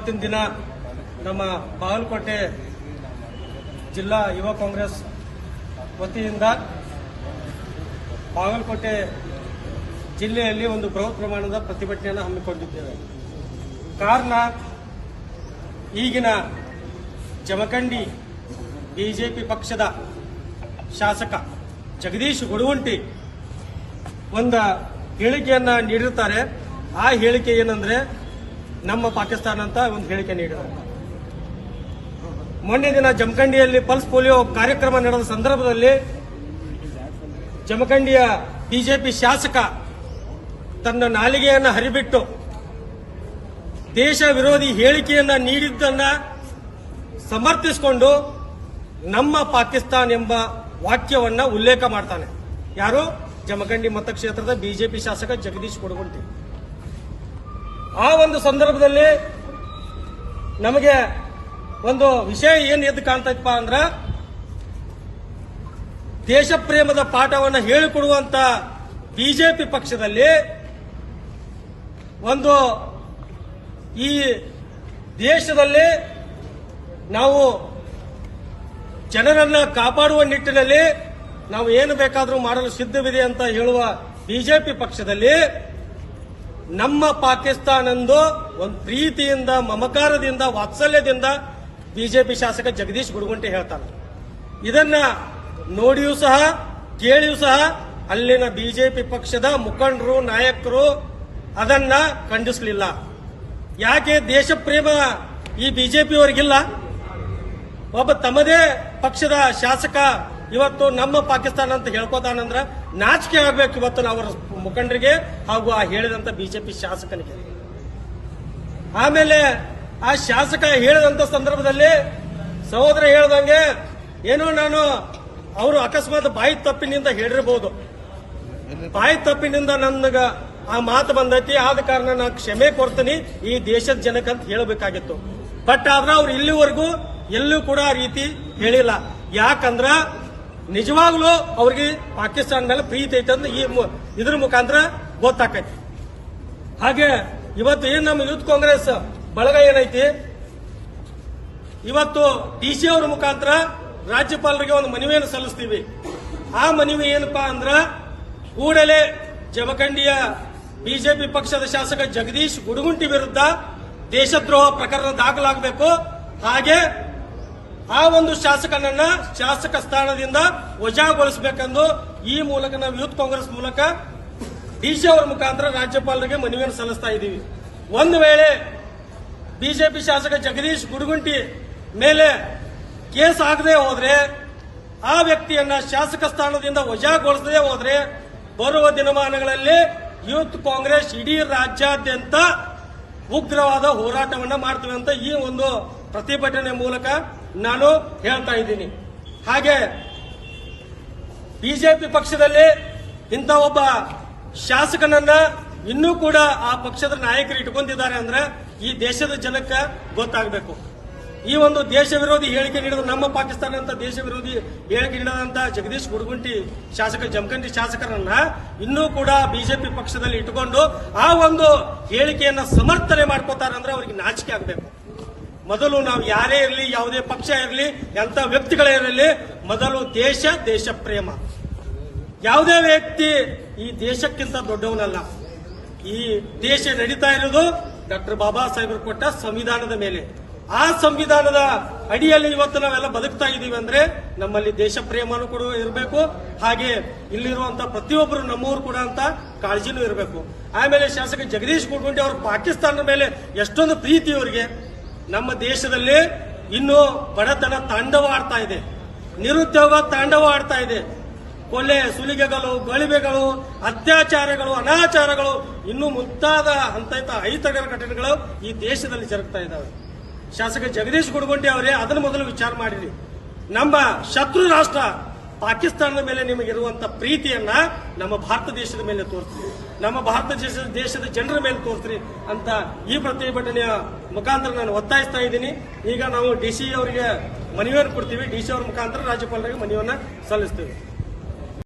ಇವತ್ತಿನ ದಿನ ನಮ್ಮ ಬಾಗಲಕೋಟೆ ಜಿಲ್ಲಾ ಯುವ ಕಾಂಗ್ರೆಸ್ ವತಿಯಿಂದ ಬಾಗಲಕೋಟೆ ಜಿಲ್ಲೆಯಲ್ಲಿ ಒಂದು ಬೃಹತ್ ಪ್ರಮಾಣದ ಪ್ರತಿಭಟನೆಯನ್ನು ಹಮ್ಮಿಕೊಂಡಿದ್ದೇವೆ. ಕಾರಣ ಈಗಿನ ಜಮಖಂಡಿ ಬಿಜೆಪಿ ಪಕ್ಷದ ಶಾಸಕ ಜಗದೀಶ್ ಗುಡಗುಂಟಿ ಒಂದು ಹೇಳಿಕೆಯನ್ನ ನೀಡಿರ್ತಾರೆ. ಆ ಹೇಳಿಕೆ ಏನಂದ್ರೆ ನಮ್ಮ ಪಾಕಿಸ್ತಾನ ಅಂತ ಒಂದು ಹೇಳಿಕೆ ನೀಡಿದ್ದಾರೆ. ಮೊನ್ನೆ ದಿನ ಜಮಖಂಡಿಯಲ್ಲಿ ಪಲ್ಸ್ ಪೋಲಿಯೋ ಕಾರ್ಯಕ್ರಮ ನಡೆದ ಸಂದರ್ಭದಲ್ಲಿ ಜಮಖಂಡಿಯ ಬಿಜೆಪಿ ಶಾಸಕ ತನ್ನ ನಾಲಿಗೆಯನ್ನು ಹರಿಬಿಟ್ಟು ದೇಶ ವಿರೋಧಿ ಹೇಳಿಕೆಯನ್ನ ನೀಡಿದ್ದನ್ನ ಸಮರ್ಥಿಸಿಕೊಂಡು ನಮ್ಮ ಪಾಕಿಸ್ತಾನ ಎಂಬ ವಾಕ್ಯವನ್ನ ಉಲ್ಲೇಖ ಮಾಡ್ತಾನೆ. ಯಾರು? ಜಮಖಂಡಿ ಮತಕ್ಷೇತ್ರದ ಬಿಜೆಪಿ ಶಾಸಕ ಜಗದೀಶ್ ಗುಡಗುಂಟಿ. ಆ ಒಂದು ಸಂದರ್ಭದಲ್ಲಿ ನಮಗೆ ಒಂದು ವಿಷಯ ಏನ್ ಎದ್ದು ಕಾಣ್ತೈತಪ್ಪ ಅಂದ್ರ, ದೇಶ ಪ್ರೇಮದ ಪಾಠವನ್ನು ಹೇಳಿಕೊಡುವಂತ ಬಿಜೆಪಿ ಪಕ್ಷದಲ್ಲಿ ಒಂದು ಈ ದೇಶದಲ್ಲಿ ನಾವು ಜನರನ್ನ ಕಾಪಾಡುವ ನಿಟ್ಟಿನಲ್ಲಿ ನಾವು ಏನು ಬೇಕಾದರೂ ಮಾಡಲು ಸಿದ್ಧವಿದೆ ಅಂತ ಹೇಳುವ ಬಿಜೆಪಿ ಪಕ್ಷದಲ್ಲಿ ನಮ್ಮ ಪಾಕಿಸ್ತಾನಂದು ಒಂದು ಪ್ರೀತಿಯಿಂದ, ಮಮಕಾರದಿಂದ, ವಾತ್ಸಲ್ಯದಿಂದ ಬಿಜೆಪಿ ಶಾಸಕ ಜಗದೀಶ್ ಗುಡಗುಂಟಿ ಹೇಳ್ತಾನೆ. ಇದನ್ನ ನೋಡಿಯೂ ಸಹ ಕೇಳಿಯೂ ಸಹ ಅಲ್ಲಿನ ಬಿಜೆಪಿ ಪಕ್ಷದ ಮುಖಂಡರು, ನಾಯಕರು ಅದನ್ನ ಖಂಡಿಸಲಿಲ್ಲ. ಯಾಕೆ? ದೇಶ ಪ್ರೇಮ ಈ ಬಿಜೆಪಿಯವರಿಗಿಲ್ಲ. ಒಬ್ಬ ತಮ್ಮದೇ ಪಕ್ಷದ ಶಾಸಕ ಇವತ್ತು ನಮ್ಮ ಪಾಕಿಸ್ತಾನ ಅಂತ ಹೇಳ್ಕೋತಾನಂದ್ರ ನಾಚಿಕೆ ಆಗ್ಬೇಕು ಇವತ್ತು ಅವರ ಮುಖಂಡರಿಗೆ ಹಾಗೂ ಆ ಹೇಳಿದಂತ ಬಿಜೆಪಿ ಶಾಸಕನಿಗೆ. ಆಮೇಲೆ ಆ ಶಾಸಕ ಹೇಳಿದಂತ ಸಂದರ್ಭದಲ್ಲಿ ಸಹೋದರ ಹೇಳ್ದಂಗೆ ಏನೋ ನಾನು ಅವರು ಅಕಸ್ಮಾತ್ ಬಾಯಿ ತಪ್ಪಿನಿಂದ ಹೇಳಿರಬಹುದು, ಬಾಯಿ ತಪ್ಪಿನಿಂದ ನನಗ ಆ ಮಾತು ಬಂದೈತಿ, ಆದ ಕಾರಣ ನಾನು ಕ್ಷಮೆ ಕೊಡ್ತೀನಿ ಈ ದೇಶದ ಜನಕ್ಕಂತ ಹೇಳಬೇಕಾಗಿತ್ತು. ಬಟ್ ಆದ್ರೆ ಅವ್ರು ಇಲ್ಲಿವರೆಗೂ ಎಲ್ಲೂ ಕೂಡ ಆ ರೀತಿ ಹೇಳಿಲ್ಲ. ಯಾಕಂದ್ರ ನಿಜವಾಗ್ಲೂ ಅವ್ರಿಗೆ ಪಾಕಿಸ್ತಾನ ಮೇಲೆ ಪ್ರೀತಿ ಐತೆ ಅಂತ ಇದ್ರ ಮುಖಾಂತರ ಗೊತ್ತಾಕೈತಿ. ಹಾಗೆ ಇವತ್ತು ಏನ್ ನಮ್ಮ ಯೂತ್ ಕಾಂಗ್ರೆಸ್ ಬಳಗ ಏನೈತಿ, ಇವತ್ತು ಡಿಸಿ ಅವರ ಮುಖಾಂತರ ರಾಜ್ಯಪಾಲರಿಗೆ ಒಂದು ಮನವಿಯನ್ನು ಸಲ್ಲಿಸ್ತೀವಿ. ಆ ಮನವಿ ಏನಪ್ಪಾ ಅಂದ್ರ, ಕೂಡಲೇ ಜಮಖಂಡಿಯ ಬಿಜೆಪಿ ಪಕ್ಷದ ಶಾಸಕ ಜಗದೀಶ್ ಗುಡಗುಂಟಿ ವಿರುದ್ಧ ದೇಶದ್ರೋಹ ಪ್ರಕರಣ ದಾಖಲಾಗಬೇಕು. ಹಾಗೆ ಆ ಒಂದು ಶಾಸಕನನ್ನ ಶಾಸಕ ಸ್ಥಾನದಿಂದ ವಜಾಗೊಳಿಸಬೇಕೆಂದು ಈ ಮೂಲಕ ನಾವು ಯೂತ್ ಕಾಂಗ್ರೆಸ್ ಮೂಲಕ ಡಿಸಿ ಅವರ ಮುಖಾಂತರ ರಾಜ್ಯಪಾಲರಿಗೆ ಮನವಿಯನ್ನು ಸಲ್ಲಿಸ್ತಾ ಇದ್ದೀವಿ. ಒಂದು ವೇಳೆ ಬಿಜೆಪಿ ಶಾಸಕ ಜಗದೀಶ್ ಗುಡಗುಂಟಿ ಮೇಲೆ ಕೇಸ್ ಆಗದೆ ಹೋದ್ರೆ, ಆ ವ್ಯಕ್ತಿಯನ್ನ ಶಾಸಕ ಸ್ಥಾನದಿಂದ ವಜಾಗೊಳಿಸದೆ ಹೋದ್ರೆ, ಬರುವ ದಿನಮಾನಗಳಲ್ಲಿ ಯೂತ್ ಕಾಂಗ್ರೆಸ್ ಇಡೀ ರಾಜ್ಯಾದ್ಯಂತ ಉಗ್ರವಾದ ಹೋರಾಟವನ್ನ ಮಾಡ್ತೀವಿ ಅಂತ ಈ ಒಂದು ಪ್ರತಿಭಟನೆ ಮೂಲಕ ನಾನು ಹೇಳ್ತಾ ಇದ್ದೀನಿ. ಹಾಗೆ ಬಿಜೆಪಿ ಪಕ್ಷದಲ್ಲಿ ಇಂಥ ಒಬ್ಬ ಶಾಸಕನನ್ನ ಇನ್ನೂ ಕೂಡ ಆ ಪಕ್ಷದ ನಾಯಕರು ಇಟ್ಕೊಂಡಿದ್ದಾರೆ ಅಂದ್ರೆ ಈ ದೇಶದ ಜನಕ್ಕೆ ಗೊತ್ತಾಗಬೇಕು. ಈ ಒಂದು ದೇಶ ವಿರೋಧಿ ಹೇಳಿಕೆ ನೀಡಿದ ನಮ್ಮ ಪಾಕಿಸ್ತಾನ ಅಂತ ದೇಶ ವಿರೋಧಿ ಹೇಳಿಕೆ ನೀಡಿದಂತ ಜಗದೀಶ್ ಗುಡಗುಂಟಿ ಶಾಸಕ ಜಮಖಂಡಿ ಶಾಸಕರನ್ನ ಇನ್ನೂ ಕೂಡ ಬಿಜೆಪಿ ಪಕ್ಷದಲ್ಲಿ ಇಟ್ಟುಕೊಂಡು ಆ ಒಂದು ಹೇಳಿಕೆಯನ್ನ ಸಮರ್ಥನೆ ಮಾಡ್ಕೋತಾರೆ ಅಂದ್ರೆ ಅವರಿಗೆ ನಾಚಿಕೆ ಆಗಬೇಕು. ಮೊದಲು ನಾವು ಯಾರೇ ಇರಲಿ, ಯಾವುದೇ ಪಕ್ಷ ಇರಲಿ, ಎಂತ ವ್ಯಕ್ತಿಗಳೇ ಇರಲಿ, ಮೊದಲು ದೇಶ ಪ್ರೇಮ. ಯಾವುದೇ ವ್ಯಕ್ತಿ ಈ ದೇಶಕ್ಕಿಂತ ದೊಡ್ಡವನಲ್ಲ. ಈ ದೇಶ ನಡೀತಾ ಇರೋದು ಡಾಕ್ಟರ್ ಬಾಬಾ ಸಾಹೇಬರು ಕೊಟ್ಟ ಸಂವಿಧಾನದ ಮೇಲೆ. ಆ ಸಂವಿಧಾನದ ಅಡಿಯಲ್ಲಿ ಇವತ್ತು ನಾವೆಲ್ಲ ಬದುಕ್ತಾ ಇದೀವಿ ಅಂದ್ರೆ ನಮ್ಮಲ್ಲಿ ದೇಶ ಪ್ರೇಮನೂ ಕೂಡ ಇರಬೇಕು. ಹಾಗೆ ಇಲ್ಲಿರುವಂತ ಪ್ರತಿಯೊಬ್ಬರು ನಮ್ಮವರು ಕೂಡ ಅಂತ ಕಾಳಜಿನೂ ಇರಬೇಕು. ಆಮೇಲೆ ಶಾಸಕ ಜಗದೀಶ್ ಗುಡಗುಂಟಿ ಅವರು ಪಾಕಿಸ್ತಾನದ ಮೇಲೆ ಎಷ್ಟೊಂದು ಪ್ರೀತಿ ಇವರಿಗೆ. ನಮ್ಮ ದೇಶದಲ್ಲಿ ಇನ್ನು ಬಡತನ ತಾಂಡವಾಡ್ತಾ ಇದೆ, ನಿರುದ್ಯೋಗ ತಾಂಡವಾಡ್ತಾ ಇದೆ, ಕೊಲೆ ಸುಲಿಗೆಗಳು, ಗಳಿಗೆಗಳು, ಅತ್ಯಾಚಾರಗಳು, ಅನಾಚಾರಗಳು ಇನ್ನೂ ಮುಂತಾದ ಹಂತ ಅಹಿತಕರ ಘಟನೆಗಳು ಈ ದೇಶದಲ್ಲಿ ಜರುಗ್ತಾ ಇದ್ದಾವೆ. ಶಾಸಕ ಜಗದೀಶ್ ಗುಡಗುಂಟಿ ಅವರೇ ಅದನ್ನು ಮೊದಲು ವಿಚಾರ ಮಾಡಿರಿ. ನಮ್ಮ ಶತ್ರು ರಾಷ್ಟ್ರ ಪಾಕಿಸ್ತಾನದ ಮೇಲೆ ನಿಮಗಿರುವಂತ ಪ್ರೀತಿಯನ್ನ ನಮ್ಮ ಭಾರತ ದೇಶದ ಮೇಲೆ ತೋರಿಸ್ರಿ, ನಮ್ಮ ಭಾರತ ದೇಶದ ಜನರ ಮೇಲೆ ತೋರಿಸ್ರಿ ಅಂತ ಈ ಪ್ರತಿಭಟನೆಯ ಮುಖಾಂತರ ನಾನು ಒತ್ತಾಯಿಸ್ತಾ ಇದ್ದೀನಿ. ಈಗ ನಾವು ಡಿಸಿ ಅವರಿಗೆ ಮನವಿಯನ್ನು ಕೊಡ್ತೀವಿ, ಡಿಸಿ ಅವರ ಮುಖಾಂತರ ರಾಜ್ಯಪಾಲರಿಗೆ ಮನವಿಯನ್ನ ಸಲ್ಲಿಸ್ತೀವಿ.